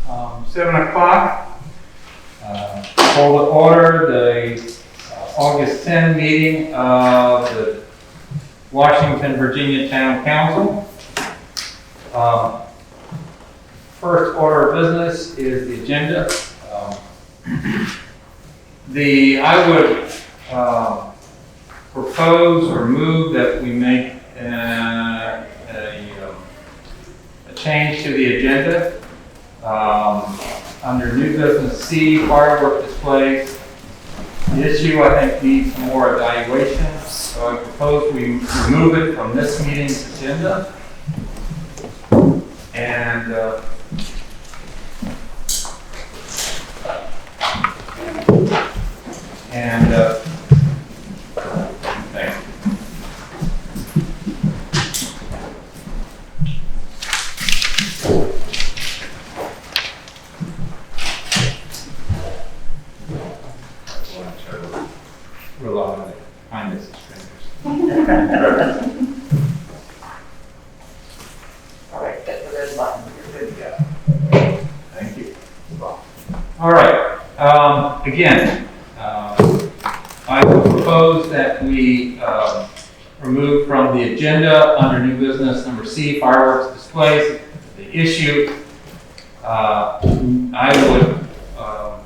7 o'clock. Call to order the August 10 meeting of the Washington, Virginia Town Council. First order of business is the agenda. I would propose or move that we make a change to the agenda. Under new business C, firework displays. The issue, I think, needs some more evaluation, so I propose we remove it from this meeting's agenda. And thank you. Rely on the kindness of strangers. All right, hit the red button. You're good to go. Thank you. All right. Again, I will propose that we remove from the agenda under new business number C, fireworks displays. The issue I would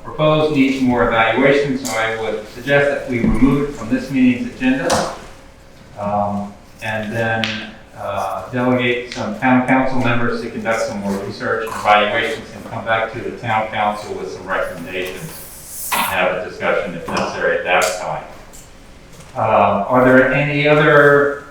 propose needs more evaluation, so I would suggest that we remove it from this meeting's agenda and then delegate some town council members to conduct some more research and evaluations and come back to the town council with some recommendations and have a discussion if necessary at that time. Are there any other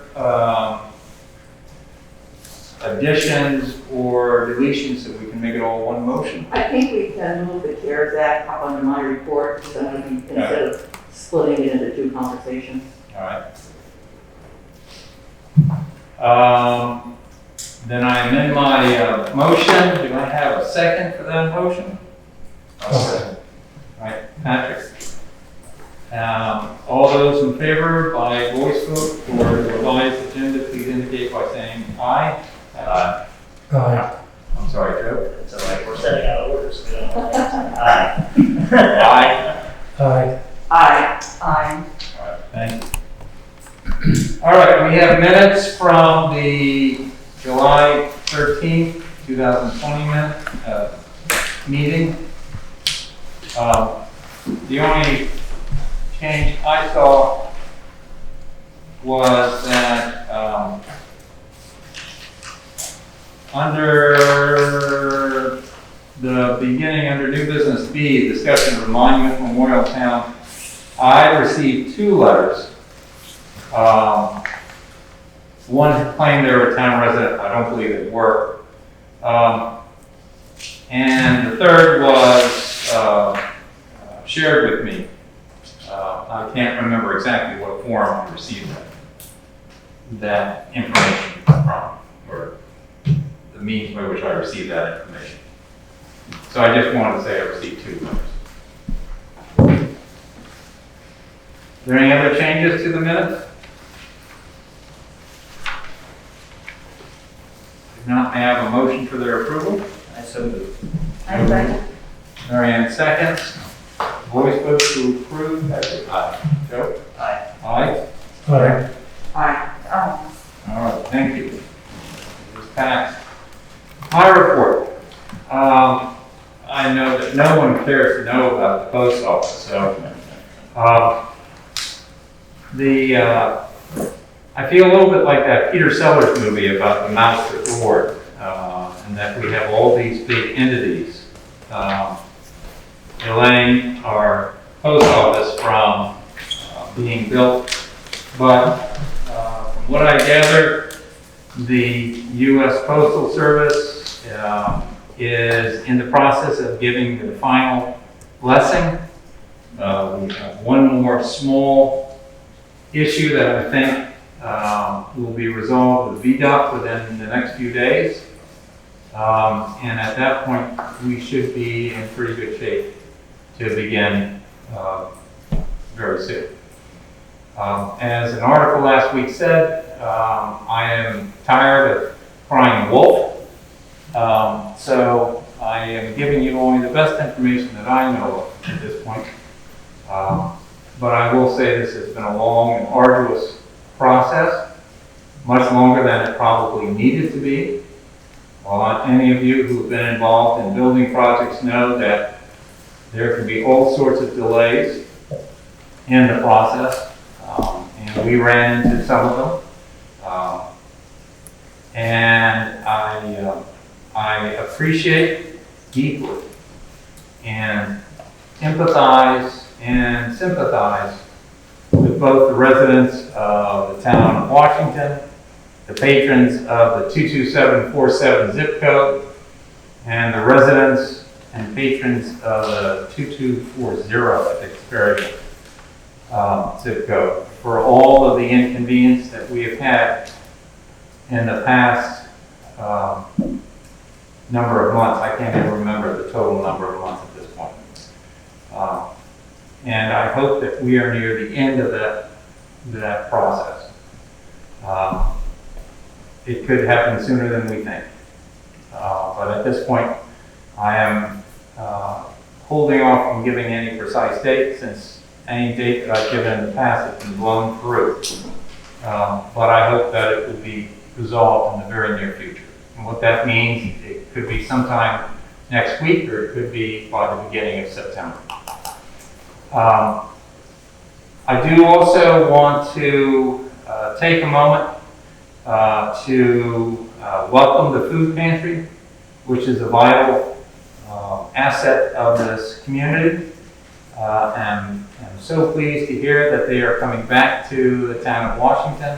additions or deletions that we can make it all one motion? I think we can move the CARES Act up under my report, so that we, instead of splitting it into two conversations. All right. Then I amend my motion. Do I have a second for that motion? Okay. All right, Patrick. All those in favor by voice vote for the revised agenda, please indicate by saying aye. Aye. Aye. I'm sorry, Joe. It's all right, we're setting out orders. We don't know. Aye. Aye. Aye. Aye. Aye. All right, thank you. All right, we have minutes from the July 13th, 2020 meeting. The only change I saw was that under the beginning, under new business B, discussion of Monument Memorial Town, I received 2 letters. One claimed they were a town resident. I don't believe they were. And the third was shared with me. I can't remember exactly what form I received that information from, or the means by which I received that information. So I just wanted to say I received 2 letters. Are there any other changes to the minutes? If not, may I have a motion for their approval? I so move. I second. Marianne seconds. Voice vote to approve. Patrick? Aye. Joe? Aye. Aye. Aye. Aye. Aye. All right, thank you. It was passed. My report. I know that no one cares to know about the post office, so I feel a little bit like that Peter Sellers movie about the mouse at the Lord, and that we have all these big entities delaying our post office from being built. But from what I gather, the U.S. Postal Service is in the process of giving the final blessing. We have one more small issue that I think will be resolved with VDOT within the next few days. And at that point, we should be in pretty good shape to begin very soon. As an article last week said, I am tired of crying wolf. So I am giving you only the best information that I know of at this point. But I will say this has been a long and arduous process, much longer than it probably needed to be. Any of you who have been involved in building projects know that there can be all sorts of delays in the process, and we ran into some of them. And I appreciate deeply and empathize and sympathize with both the residents of the town of Washington, the patrons of the 22747 zip code, and the residents and patrons of the 2240, I think it's very zip code, for all of the inconvenience that we have had in the past number of months. I can't even remember the total number of months at this point. And I hope that we are near the end of that process. It could happen sooner than we think. But at this point, I am holding off from giving any precise date, since any date that I've given in the past has been blown through. But I hope that it will be resolved in the very near future. And what that means, it could be sometime next week, or it could be by the beginning of September. I do also want to take a moment to welcome the Food Pantry, which is a vital asset of this community. And I'm so pleased to hear that they are coming back to the town of Washington,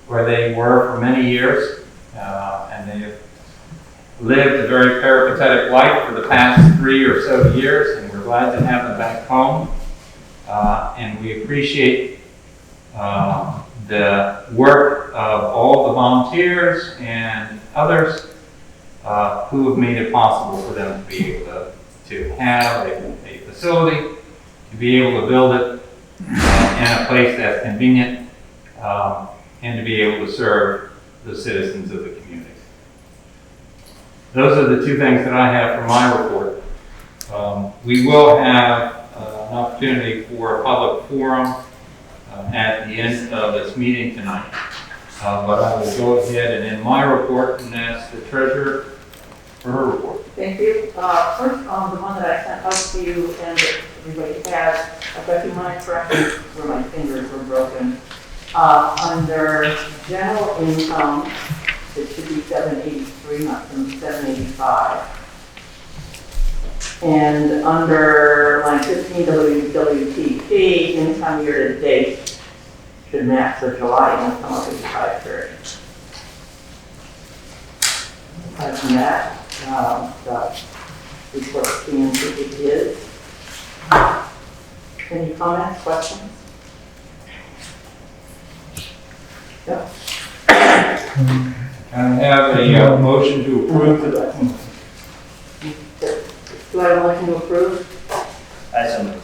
where they were for many years, and they have lived a very peripatetic life for the past 3 or so years, and we're glad to have them back home. And we appreciate the work of all the volunteers and others who have made it possible for them to be able to have a facility, to be able to build it in a place that's convenient, and to be able to serve the citizens of the community. Those are the two things that I have for my report. We will have an opportunity for a public forum at the end of this meeting tonight. But I will go ahead and end my report and ask the treasurer for her report. Thank you. First, on the one that I sent out to you and that everybody has, I've got to my corrections where my fingers were broken. Under general income, it should be 783, not 785. And under line 15 WTP, income year to date should match the July income of 8530. Aside from that, the report stands as it is. Any comments, questions? Yep. I have a motion to approve. Do I have a motion to approve? I so moved.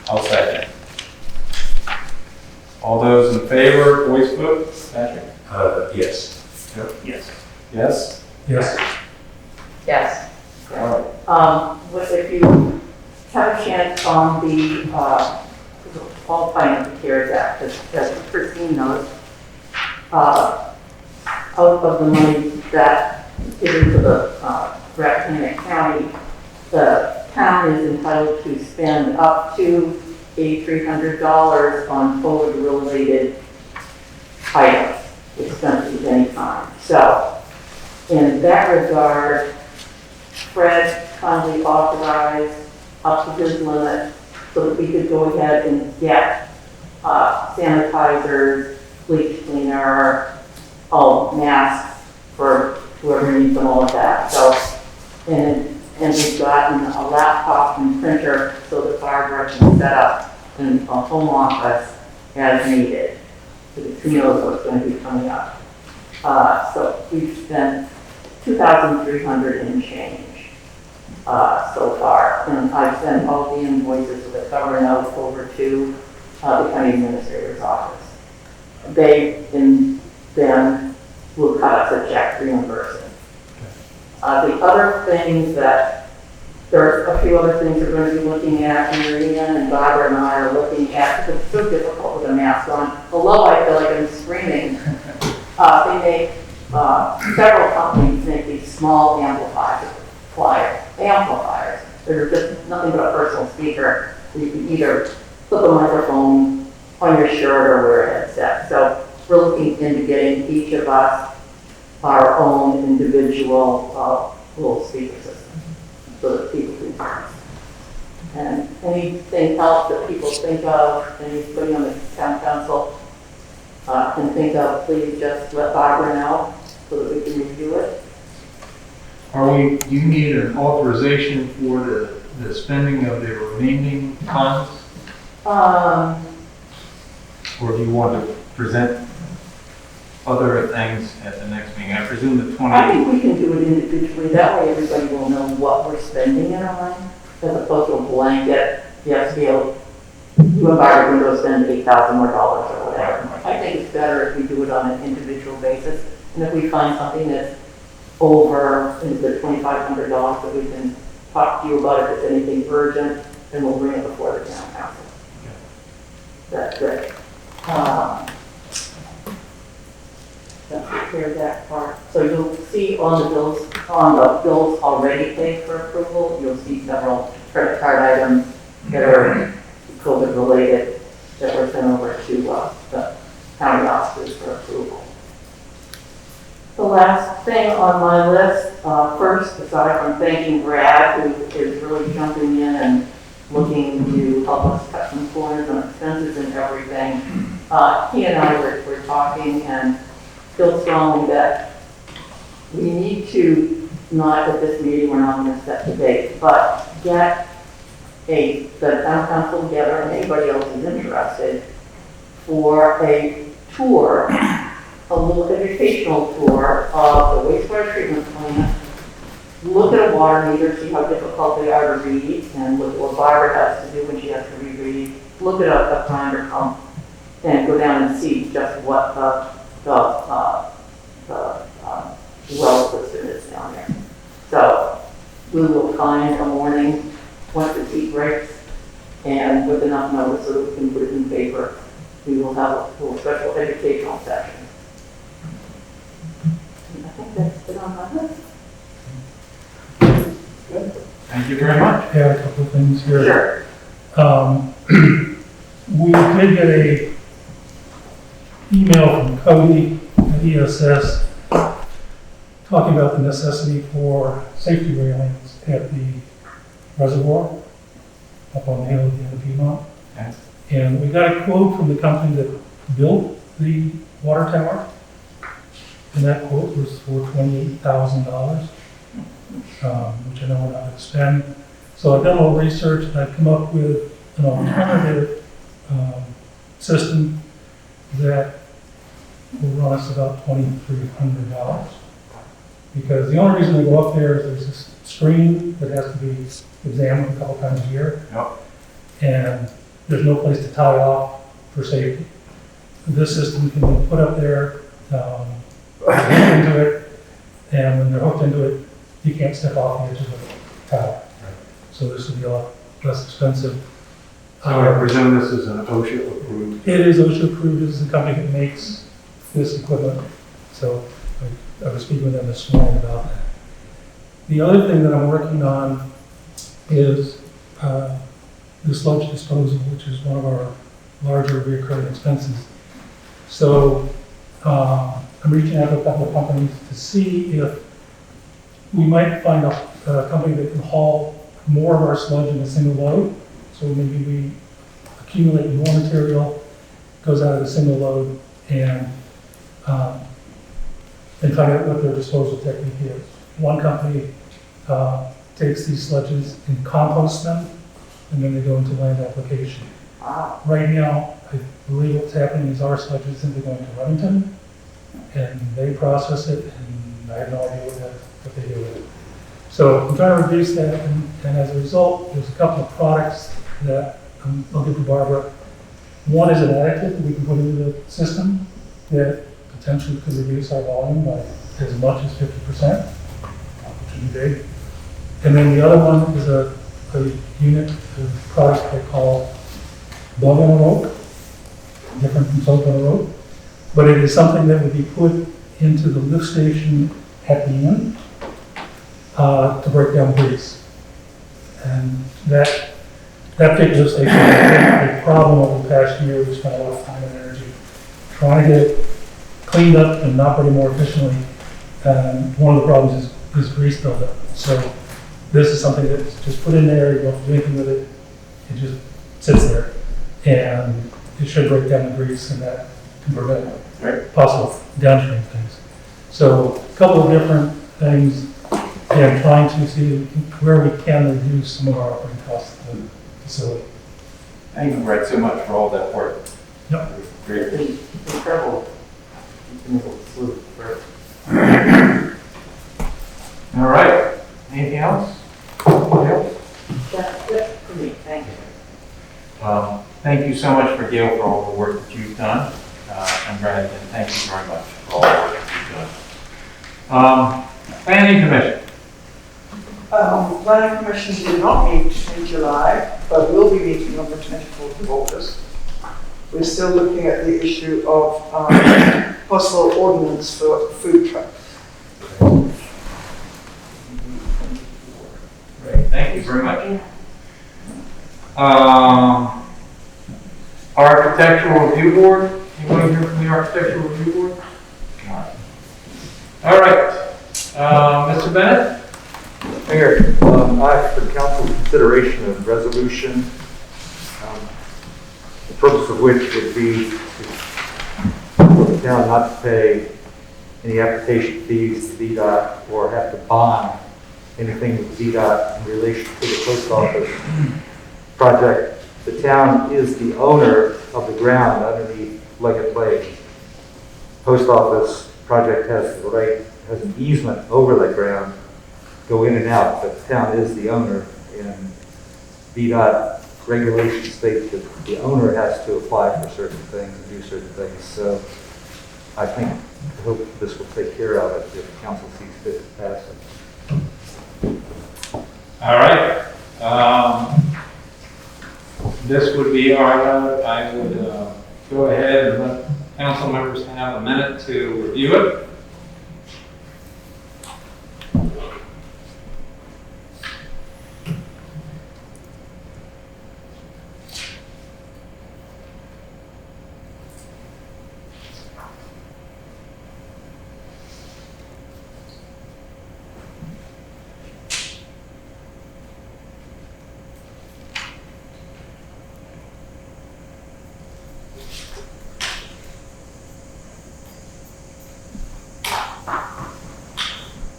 I'll second. All those in favor, voice vote. Patrick? Yes. Yes. Yes? Yes. Yes. All right. What if you have a chance on the qualifying of the CARES Act, as Christine knows, out of the money that is given to the Rappahannock County, the town is entitled to spend up to $300 on COVID-related items, expenses of any kind. So, in that regard, Fred kindly authorized up to his limit so that we could go ahead and get sanitizers, bleach cleaner, masks for whoever needs them, all of that. So, and we've gotten a laptop and printer so that Barbara can set up in a home office as needed, because who knows what's going to be coming up. So we've spent $2,300 and change so far, and I've sent all the invoices with a cover note over to the county administrator's office. They then will cut us a check reimbursing. The other things that, there's a few other things we're going to be looking at, Maria and Barbara and I are looking at, because it's so difficult with a mask on. Although I feel like I'm screaming, they make, several companies make these small amplifiers. They're just nothing but a personal speaker. You can either put the microphone on your shirt or wear a headset. So we're looking into getting each of us our own individual little speaker system so that people can hear us. And anything else that people think of, anybody on the town council can think of, please just let Barbara know so that we can review it. Do you need an authorization for the spending of the remaining funds? Or do you want to present other things at the next meeting? I presume the 20th. I think we can do it individually. That way everybody will know what we're spending it on, as opposed to a blanket, yes, you and Barbara can go spend $8,000 more or whatever. I think it's better if we do it on an individual basis. And if we find something that's over into the $2,500 that we can talk to you about, if it's anything urgent, then we'll bring it before the town council. Okay. That's good. Let's take care of that part. So you'll see on the bills already paid for approval, you'll see several credit card items that are COVID related that were sent over to the county offices for approval. The last thing on my list, first, aside from thanking Brad, who is really jumping in and looking to help us cut some corners on expenses and everything, he and I were talking and feel strongly that we need to, not at this meeting, we're not going to set the date, but get the town council together and anybody else who's interested for a tour, a little educational tour of the wastewater treatment plant, look at a water meter, see how difficult they are to read, and look at what Barbara has to do when she has to reread, look at a grinder pump, and go down and see just what the well system is down there. So we will find a morning once the heat breaks and with enough notice so that we can put it in paper. We will have a little special educational session. I think that's it on my list. Thank you very much. Add a couple of things here. Sure. We did get a email from Cody at ESS talking about the necessity for safety railings at the reservoir up on the hill at the end of Piedmont. Okay. And we got a quote from the company that built the water tower, and that quote was for $28,000, which I know we're not going to spend. So I've done a little research and I've come up with an alternative system that will run us about $2,300. Because the only reason we go up there is there's this screen that has to be examined a couple times a year. Yep. And There's no place to tie off for safety. This system can be put up there, hooked into it, and when they're hooked into it, you can't step off the edge of the tower. So this would be a lot less expensive. So I presume this is an OSHA approved? It is OSHA approved. This is the company that makes this equipment. So I was speaking with them this morning about that. The other thing that I'm working on is the sludge disposal, which is one of our larger recurring expenses. So I'm reaching out to a couple of companies to see if we might find a company that can haul more of our sludge in a single load. So maybe we accumulate more material, goes out of a single load, and find out what their disposal technique is. One company takes these sludges and composts them, and then they go into land application. Wow. Right now, I believe what's happening is our sludge is simply going to Remington, and they process it, and I have no idea what they do with it. So I'm trying to reduce that, and as a result, there's a couple of products that I'll give to Barbara. One is an additive that we can put into the system that potentially could reduce our volume by as much as 50%, which shouldn't be big. And then the other one is a unit, a product they call bug on a rope, different from soap on a rope. But it is something that would be put into the lift station at the end to break down grease. And that particular station has been a problem over the past year. We spent a lot of time and energy trying to get it cleaned up and operating more efficiently. And one of the problems is grease buildup. So this is something that's just put in there, you don't have to do anything with it. It just sits there. And it should break down the grease, and that can prevent possible downstream things. So a couple of different things, and trying to see where we can reduce some of our operating costs at the facility. Thank you, Brett, so much for all that work. Yep. Great. It's incredible. All right. Anything else? Anybody else? That's it for me, thank you. Thank you so much for Gail for all the work that you've done. And Brad, and thank you very much for all the work that you've done. Planning Commission. Planning Commission did not meet in July, but will be meeting on the 24th of August. We're still looking at the issue of possible ordinance for food trucks. Great. Thank you very much. Architectural Review Board. Anyone here from the Architectural Review Board? All right. Mr. Bennett? Mayor, I have for council consideration of resolution, the purpose of which would be for the town not to pay any application fees to VDOT or have to bond anything with VDOT in relation to the post office project. The town is the owner of the ground underneath Leggett Lake. Post office project has the right, has an easement over that ground, go in and out, but the town is the owner, and VDOT regulations state that the owner has to apply for certain things and do certain things. So I hope this will take care of it if council sees fit to pass it. All right. This would be our, I would go ahead and let council members have a minute to review it.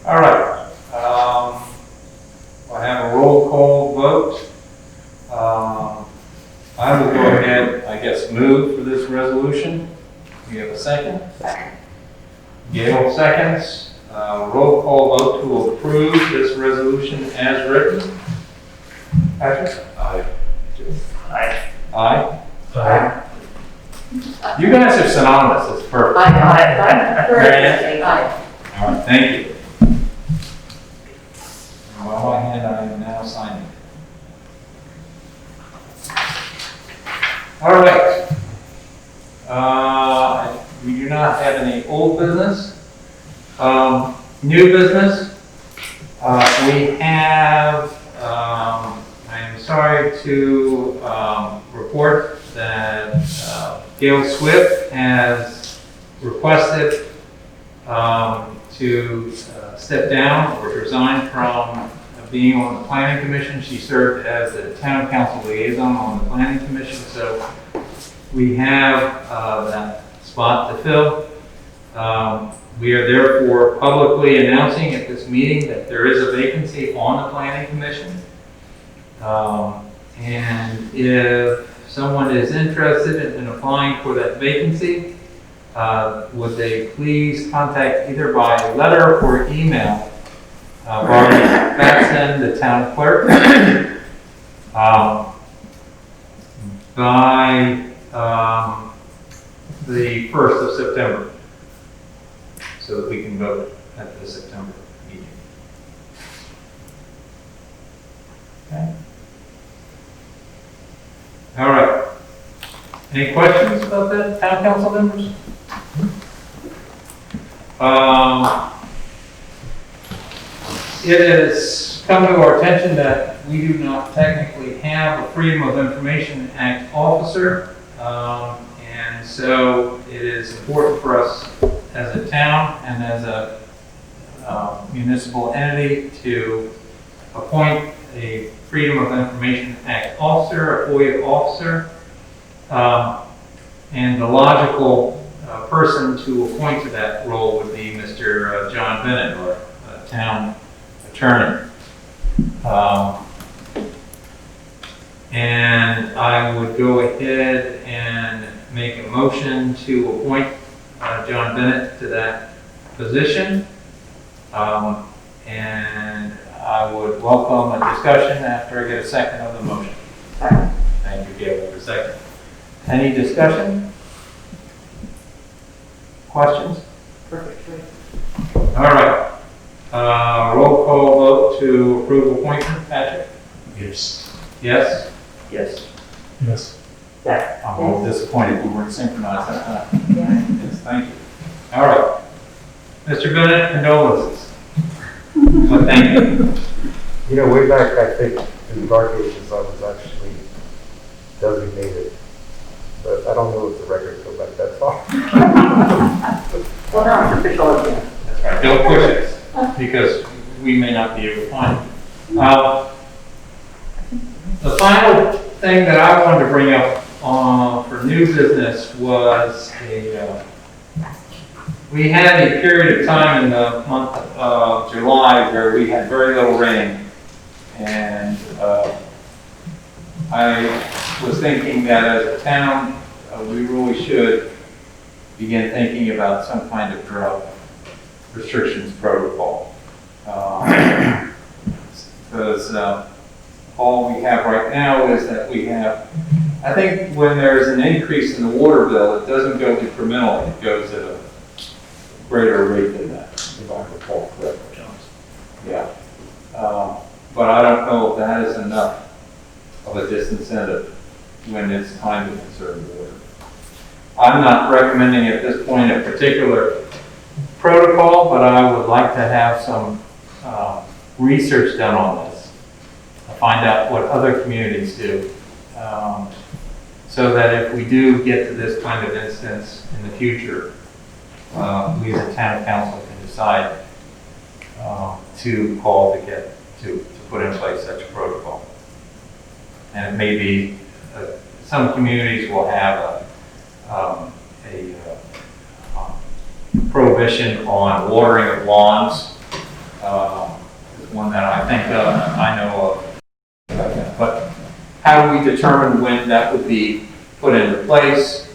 All right, I have a roll call vote. I will go ahead, I guess, move for this resolution. You have a second? Second. Gail seconds. Roll call vote to approve this resolution as written. Patrick? Aye. Aye. Aye. You guys are synonymous, it's perfect. Aye. All right, thank you. By my hand, I am now signing. All right. We do not have any old business. New business. We have, I am sorry to report that Gail Swift has requested to step down or resign from being on the planning commission. She served as the town council liaison on the planning commission, so we have that spot to fill. We are therefore publicly announcing at this meeting that there is a vacancy on the planning commission. And if someone is interested in applying for that vacancy, would they please contact either by letter or email Barney Batson, the town clerk, by the 1st of September, so that we can vote at the September meeting. Okay. All right. Any questions about that, town council members? It has come to our attention that we do not technically have a Freedom of Information Act officer. And so it is important for us as a town and as a municipal entity to appoint a Freedom of Information Act officer, a FOIA officer. And the logical person to appoint to that role would be Mr. John Bennett, our town attorney. And I would go ahead and make a motion to appoint John Bennett to that position. And I would welcome a discussion after I get a second of the motion. Thank you, Gail, for a second. Any discussion? Questions? Perfect. All right. Roll call vote to approve appointment. Patrick? Yes. Yes? Yes. Yes. Yeah. I'm a little disappointed we weren't synchronized that time. Yeah. Yes, thank you. All right. Mr. Bennett, condolences. But thank you. You know, way back, I think, in the dark ages, I was actually designated, but I don't know if the records go back that far. Well, now it's official again. That's right. Don't push us because we may not be able to find it. The final thing that I wanted to bring up for new business was we had a period of time in the month of July where we had very little rain. And I was thinking that as a town, we really should begin thinking about some kind of drought restrictions protocol. Because all we have right now is that we have, I think when there's an increase in the water bill, it doesn't go incrementally, it goes at a greater rate than that, if I recall correctly. Yeah. But I don't know if that is enough of a disincentive when it's time to conserve water. I'm not recommending at this point a particular protocol, but I would like to have some research done on this, to find out what other communities do, so that if we do get to this kind of instance in the future, we as a town council can decide to call to get to put in place such a protocol. And it may be, some communities will have a prohibition on watering of lawns. Is one that I think of, I know of. But how do we determine when that would be put into place?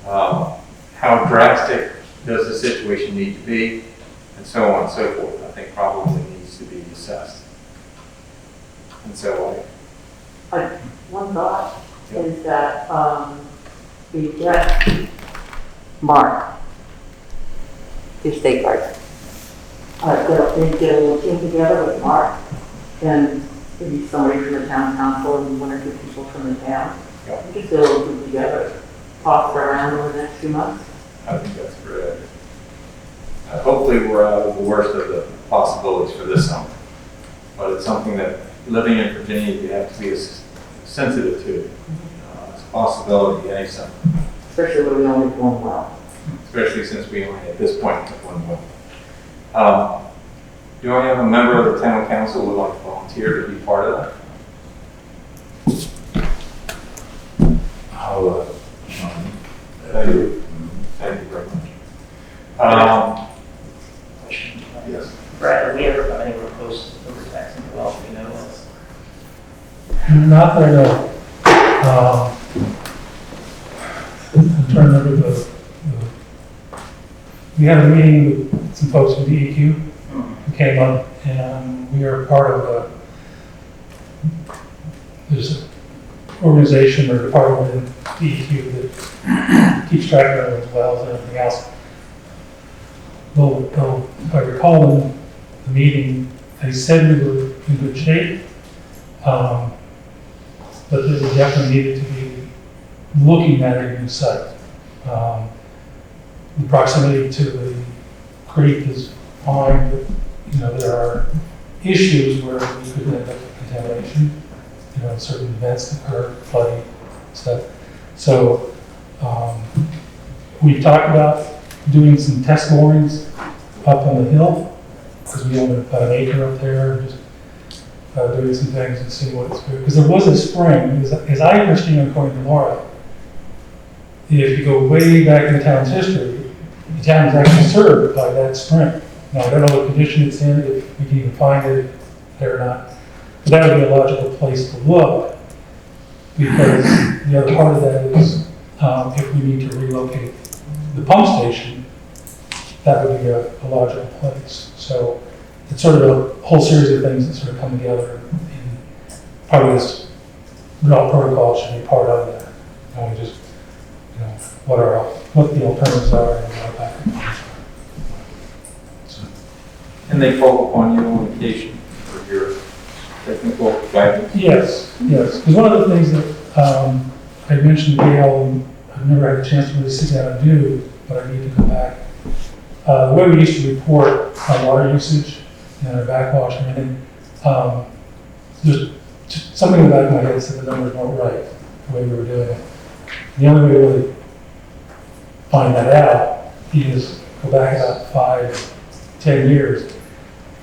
How drastic does the situation need to be? And so on and so forth. I think probably needs to be assessed. And so One thought is that we get Mark, your state guard. Get a little team together with Mark and maybe somebody from the town council and one or two people from the town. Yeah. We just get a little group together, talk around over the next few months. I think that's a great idea. Hopefully we're out of the worst of the possibilities for this summer. But it's something that living in Virginia, you have to be sensitive to. It's a possibility any summer. Especially when we only doing well. Especially since we only at this point have one vote. Do I have a member of the town council who would like to volunteer to be part of that? I'll, Thank you. Thank you very much. yes. Brad, have we ever got anywhere close to overtaxing the well, you know? Not that I know. I'm trying to remember we had a meeting with some folks from DEQ who came up, and we are part of there's an organization or department in DEQ that keeps track of those wells and everything else. Though, if I recall in the meeting, they said we were in good shape. But there definitely needed to be looking at a new site. The proximity to the creek is fine, but, you know, there are issues where we could end up with contamination, you know, certain events that occur, flooding, stuff. So, we talked about doing some test borings up on the hill, because we own about an acre up there, and just doing some things and seeing what it's doing. Because there was a spring, as I understand according to Laura, if you go way back in the town's history, the town is actually served by that spring. Now, I don't know what condition it's in, if we can even find it there or not. But that would be a logical place to look, because the other part of that is if we need to relocate the pump station, that would be a logical place. So it's sort of a whole series of things that sort of come together, and probably this real protocol should be part of that. And we just, you know, what the alternatives are and what that. So. And they call upon you on occasion for your technical guidance? Yes, yes. Because one of the things that I mentioned to Gail, and I've never had a chance to really sit down and do, but I need to go back. The way we used to report our water usage and our backwash and everything, there's just something in the back of my head said the numbers weren't right, the way we were doing it. The only way to really find that out is go back about 5, 10 years,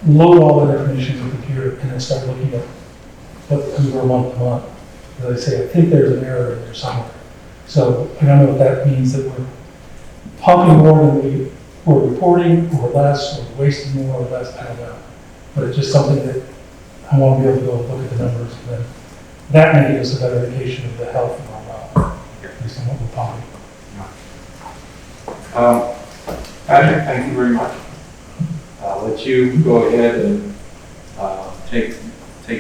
load all that information in the computer, and then start looking at what we were month to month. As I say, I think there's an error in there somewhere. So I don't know if that means that we're pumping more than we were reporting, or less, or wasting more or less, I don't know. But it's just something that I want to be able to go look at the numbers, and then that may give us a better indication of the health of our well, at least on what we're pumping. Patrick, thank you very much. I'll let you go ahead and take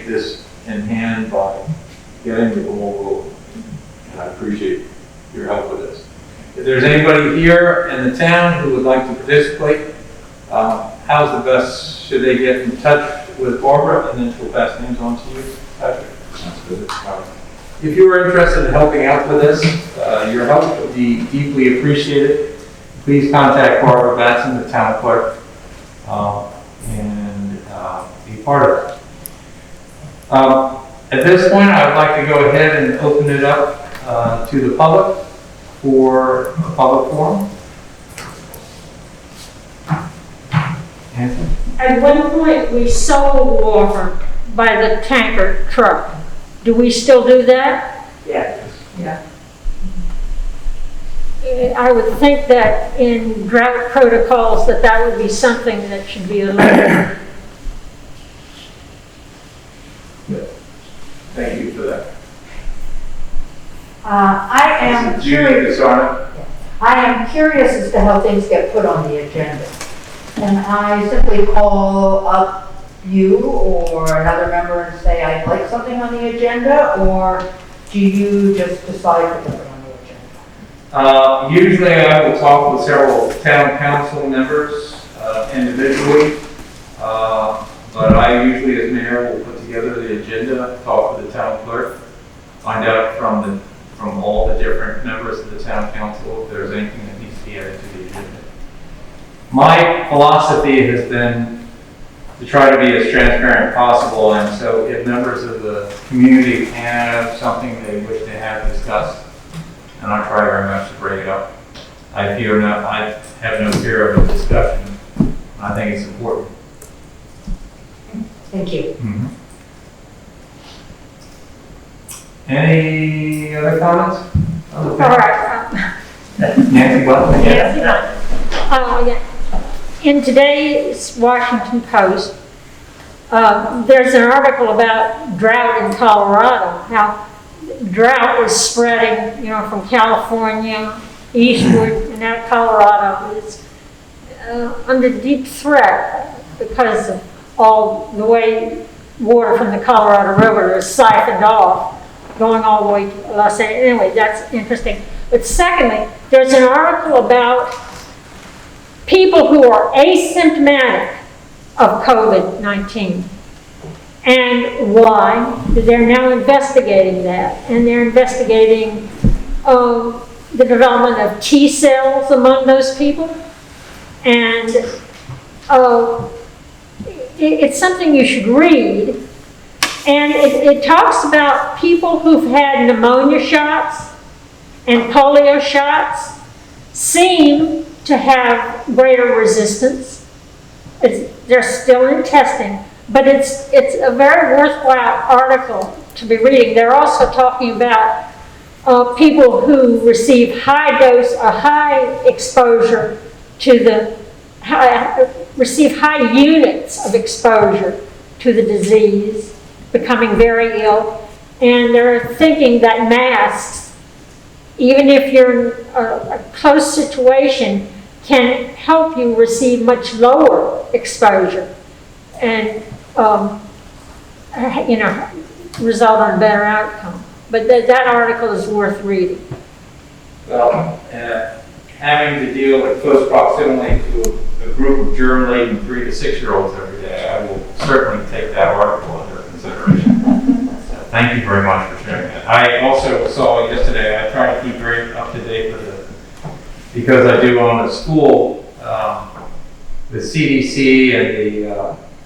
this in hand by getting the ball rolling. And I appreciate your help with this. If there's anybody here in the town who would like to participate, how's the best? Should they get in touch with Barbara and then she'll pass names on to you, Patrick? Sounds good. If you are interested in helping out with this, your help would be deeply appreciated. Please contact Barbara Batson, the town clerk, and be part of it. At this point, I would like to go ahead and open it up to the public for a public forum. Anthony? At one point, we sold water by the tanker truck. Do we still do that? Yeah, yeah. I would think that in drought protocols that would be something that should be eliminated. Thank you for that. I am curious. I am curious as to how things get put on the agenda. Can I simply call up you or another member and say I'd like something on the agenda, or do you just decide to put it on the agenda? Usually I will talk with several town council members individually, but I usually as mayor will put together the agenda, talk with the town clerk, find out from all the different members of the town council if there's anything that needs to be added to the agenda. My philosophy has been to try to be as transparent as possible, and so if members of the community have something they wish to have discussed, and I try very much to bring it up. I have no fear of a discussion. I think it's important. Thank you. Mm-hmm. Any other comments? All right. Nancy, welcome. Nancy, yeah. In today's Washington Post, there's an article about drought in Colorado, how drought is spreading, from California eastward, and now Colorado is under deep threat because of all the way water from the Colorado River is siphoned off, going all the way to Los Angeles. Anyway, that's interesting. But secondly, there's an article about people who are asymptomatic of COVID-19. And why? They're now investigating that, and they're investigating the development of T cells among those people. And it's something you should read. And it talks about people who've had pneumonia shots and polio shots seem to have greater resistance. They're still in testing, but it's a very worthwhile article to be reading. They're also talking about people who receive high dose or high exposure to receive high units of exposure to the disease, becoming very ill, and they're thinking that masks, even if you're in a close situation, can help you receive much lower exposure and, result in a better outcome. But that article is worth reading. Well, having to deal in close proximity to a group of germ-laden 3 to 6-year-olds every day, I will certainly take that article under consideration. So thank you very much for sharing that. I also saw yesterday, I try to keep very up to date with it, because I do own a school, the CDC and the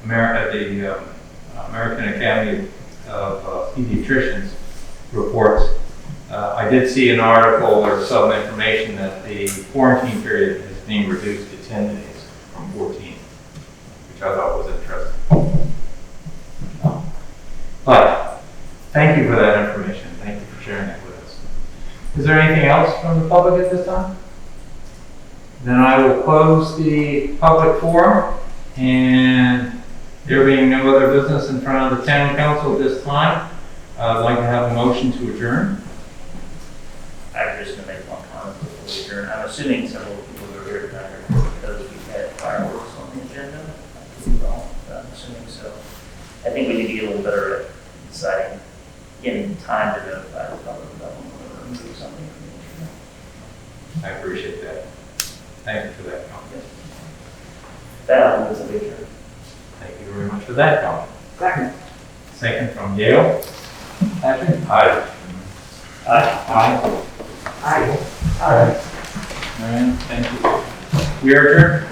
American Academy of Pediatricians reports. I did see an article or some information that the quarantine period is being reduced to 10 days from 14, which I thought was interesting. But thank you for that information. Thank you for sharing it with us. Is there anything else from the public at this time? Then I will close the public forum, and there being no other business in front of the town council at this time, I'd like to have a motion to adjourn. I'm just going to make one comment before we adjourn. I'm assuming several people are here tonight because we had fireworks on the agenda. I'm assuming so. I think we need to get a little better at deciding in time to notify the public about when we're going to remove something from the agenda. I appreciate that. Thank you for that comment. That was a big adjourn. Thank you very much for that comment. Second. Second from Yale. Patrick? Aye. Aye. Aye. Aye. All right. Thank you. We are adjourned.